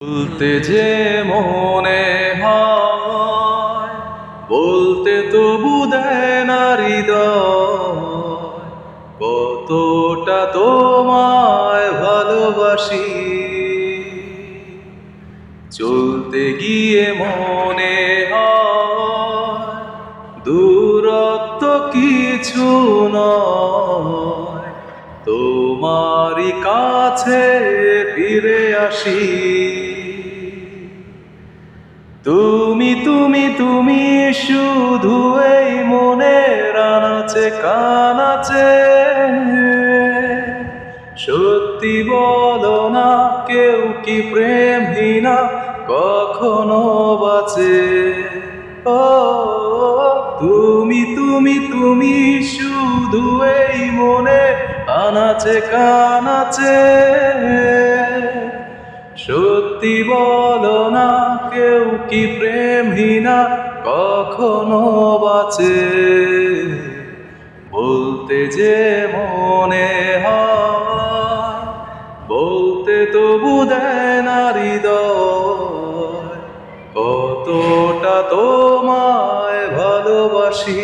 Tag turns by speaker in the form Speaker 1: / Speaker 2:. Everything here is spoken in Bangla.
Speaker 1: বলতে যে মনে হয়, বলতে তবু দেয় না হৃদয়, কতটা তোমায় ভালোবাসি। চলতে গিয়ে মনে হয় দূরত্ব কিছু নয়, তোমারই কাছে ফিরে আসি। তুমি তুমি তুমি শুধু এই মনের আনাচে কানাচে, সত্যি বলো না কেউ কি প্রেমহীনা কখনো বাঁচে? ও তুমি তুমি তুমি শুধু এই মনে আনাচে কানাচে, সত্যি বলো না কেউ কি প্রেমহীনা কখনো বাঁচে? বলতে যে মনে হয়, বলতে তবু দেয় না হৃদয়, কতটা তোমায় ভালোবাসি।